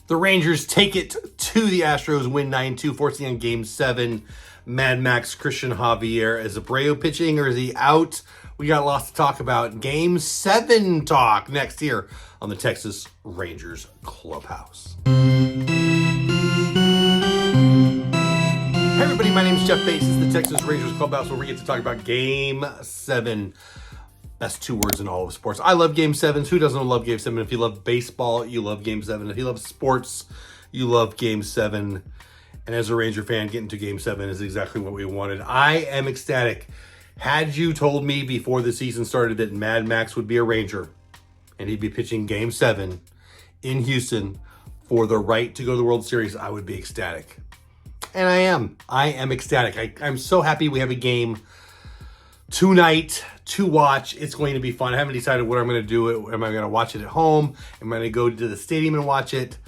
The Rangers take it to the Astros, win 9-2, forcing on Game 7. Mad Max Christian Javier. Is Abreu pitching or is he out? We got lots to talk about. Game 7 talk next here on the Texas Rangers Clubhouse. Hey everybody, my name is Jeff Bates. This is the Texas Rangers Clubhouse where we get to talk about Game 7. That's 2 words in all of sports. I love Game 7s. Who doesn't love Game 7? If you love baseball, you love Game 7. If you love sports, you love Game 7. And as a Ranger fan, getting to Game 7 is exactly what we wanted. I am ecstatic. Had you told me before the season started that Mad Max would be a Ranger and he'd be pitching Game 7 in Houston for the right to go to the World Series, I would be ecstatic. And I am. I am ecstatic. I'm so happy we have a game tonight to watch. It's going to be fun. I haven't decided what I'm going to do. Am I going to watch it at home? Am I going to go to the stadium and watch it?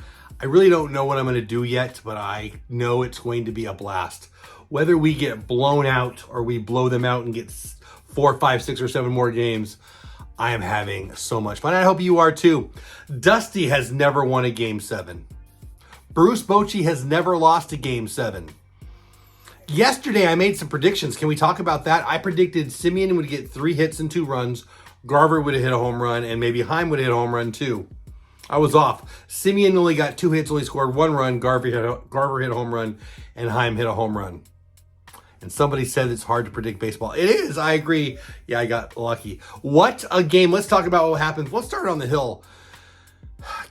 I really don't know what I'm going to do yet, but I know it's going to be a blast. Whether we get blown out or we blow them out and get 4, 5, 6, or 7 more games, I am having so much fun. I hope you are too. Dusty has never won a Game 7. Bruce Bochy has never lost a Game 7. Yesterday, I made some predictions. Can we talk about that? I predicted Semien would get 3 hits and 2 runs. Garver would have hit a home run, and maybe Heim would have hit a home run too. I was off. Semien only got 2 hits, only scored 1 run. Garver hit a home run, and Heim hit a home run. And somebody said it's hard to predict baseball. It is. I agree. Yeah, I got lucky. What a game. Let's talk about what happened. Let's start on the hill.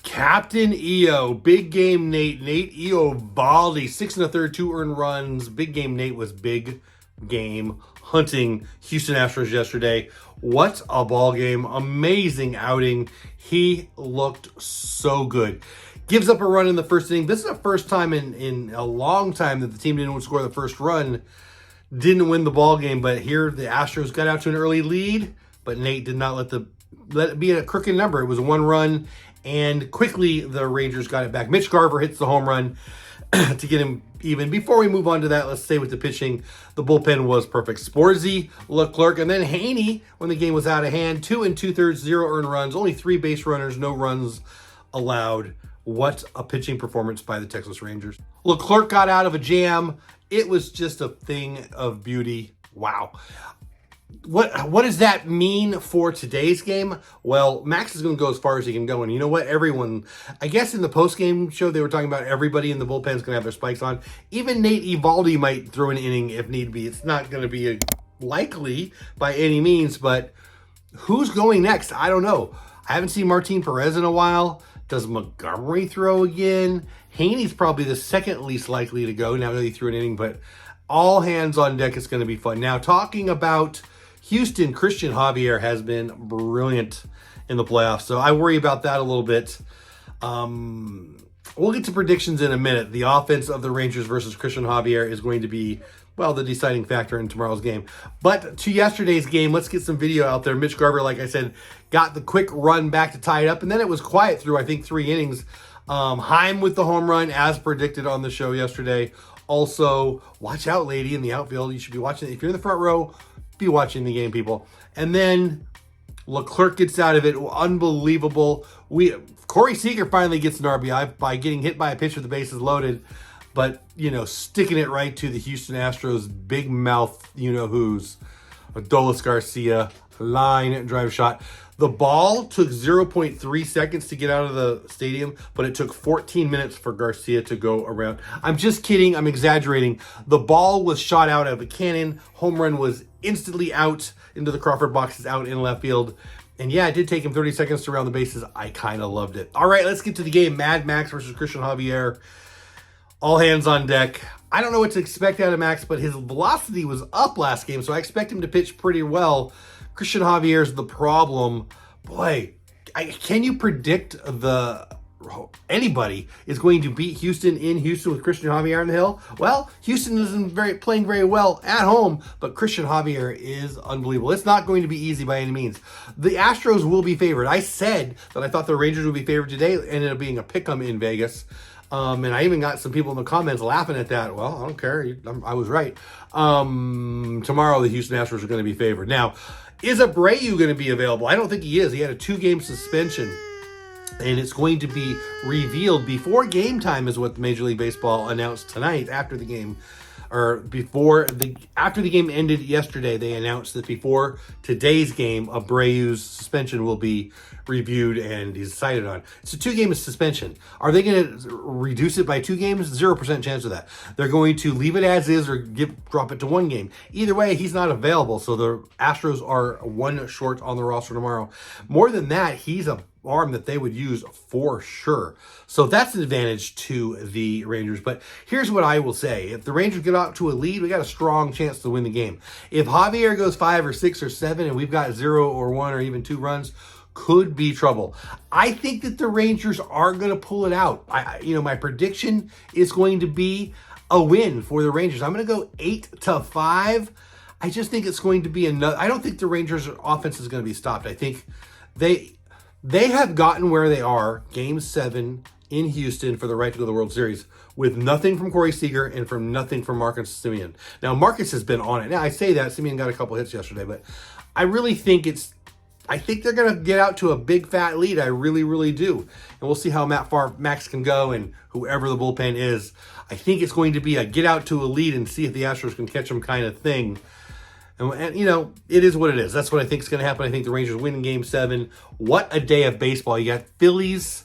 Captain EO, big game Nate Eovaldi, 6 1/3, 2 earned runs. Big game Nate was big game hunting Houston Astros yesterday. What a ball game. Amazing outing. He looked so good. Gives up a run in the first inning. This is the first time in a long time that the team didn't score the first run. Didn't win the ball game, but here the Astros got out to an early lead, but Nate did not let it be a crooked number. It was 1 run. And quickly, the Rangers got it back. Mitch Garver hits the home run to get him even. Before we move on to that, let's stay with the pitching. The bullpen was perfect. Sporzy, Leclerc, and then Heim when the game was out of hand. 2 2/3, 0 earned runs. Only 3 base runners, no runs allowed. What a pitching performance by the Texas Rangers. Leclerc got out of a jam. It was just a thing of beauty. Wow. What does that mean for today's game? Well, Max is going to go as far as he can go. And you know what? Everyone, I guess in the post-game show, they were talking about everybody in the bullpen is going to have their spikes on. Even Nate Eovaldi might throw an inning if need be. It's not going to be likely by any means, but who's going next? I don't know. I haven't seen Martin Perez in a while. Does Montgomery throw again? Haney's probably the second least likely to go now that he threw an inning, but all hands on deck. It's going to be fun. Now, talking about Houston, Christian Javier has been brilliant in the playoffs, so I worry about that a little bit. We'll get to predictions in a minute. The offense of the Rangers versus Christian Javier is going to be, well, the deciding factor in tomorrow's game. But to yesterday's game, let's get some video out there. Mitch Garver, like I said, got the quick run back to tie it up, and then it was quiet through, I think, 3 innings. Heim with the home run, as predicted on the show yesterday. Also, watch out, lady, in the outfield. You should be watching. If you're in the front row, be watching the game, people. And then Leclerc gets out of it. Unbelievable. Corey Seager finally gets an RBI by getting hit by a pitch with the bases loaded. But, sticking it right to the Houston Astros big mouth, who's Adolis Garcia, line drive shot. The ball took 0.3 seconds to get out of the stadium, but it took 14 minutes for Garcia to go around. I'm just kidding. I'm exaggerating. The ball was shot out of a cannon. Home run was instantly out into the Crawford boxes, out in left field. And yeah, it did take him 30 seconds to round the bases. I kind of loved it. All right, let's get to the game. Mad Max versus Christian Javier. All hands on deck. I don't know what to expect out of Max, but his velocity was up last game, so I expect him to pitch pretty well. Christian Javier's the problem. Boy, can you predict anybody is going to beat Houston in Houston with Christian Javier on the hill? Well, Houston isn't playing very well at home, but Christian Javier is unbelievable. It's not going to be easy by any means. The Astros will be favored. I said that I thought the Rangers would be favored today. It ended up being a pick'em in Vegas. And I even got some people in the comments laughing at that. Well, I don't care. I was right. Tomorrow, the Houston Astros are going to be favored. Now, is Abreu going to be available? I don't think he is. He had a 2-game suspension. And it's going to be revealed before game time, is what Major League Baseball announced tonight after the game. After the game ended yesterday, they announced that before today's game, Abreu's suspension will be reviewed and decided on. It's a 2-game suspension. Are they going to reduce it by 2 games? 0% chance of that. They're going to leave it as is or drop it to 1 game. Either way, he's not available, so the Astros are 1 short on the roster tomorrow. More than that, he's a arm that they would use for sure. So that's an advantage to the Rangers. But here's what I will say. If the Rangers get out to a lead, we got a strong chance to win the game. If Javier goes 5 or 6 or 7 and we've got 0 or 1 or even 2 runs, could be trouble. I think that the Rangers are going to pull it out. My prediction is going to be a win for the Rangers. I'm going to go 8-5. I just think it's going to be another. I don't think the Rangers' offense is going to be stopped. I think they have gotten where they are, Game 7 in Houston for the right to go to the World Series, with nothing from Corey Seager and from nothing from Marcus Semien. Now, Marcus has been on it. Now, I say that. Semien got a couple hits yesterday, but I really think they're going to get out to a big, fat lead. I really, really do. And we'll see how Max can go and whoever the bullpen is. I think it's going to be a get out to a lead and see if the Astros can catch them kind of thing. And it is what it is. That's what I think is going to happen. I think the Rangers win in Game 7. What a day of baseball. You got Phillies,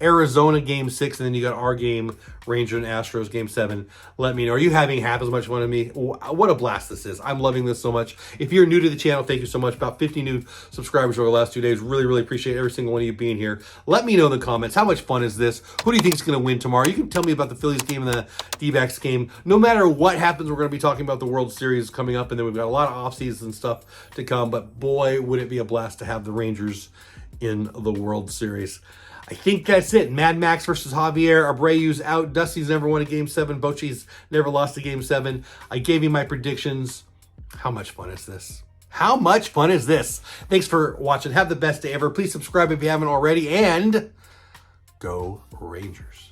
Arizona Game 6, and then you got our game, Rangers and Astros Game 7. Let me know. Are you having half as much fun as me? What a blast this is. I'm loving this so much. If you're new to the channel, thank you so much. About 50 new subscribers over the last 2 days. Really, really appreciate every single one of you being here. Let me know in the comments, how much fun is this? Who do you think is going to win tomorrow? You can tell me about the Phillies game and the D-backs game. No matter what happens, we're going to be talking about the World Series coming up, and then we've got a lot of off-season stuff to come. But boy, would it be a blast to have the Rangers in the World Series. I think that's it. Mad Max versus Javier. Abreu's out. Dusty's never won a Game 7. Bochy's never lost a Game 7. I gave you my predictions. How much fun is this? How much fun is this? Thanks for watching. Have the best day ever. Please subscribe if you haven't already. And go Rangers.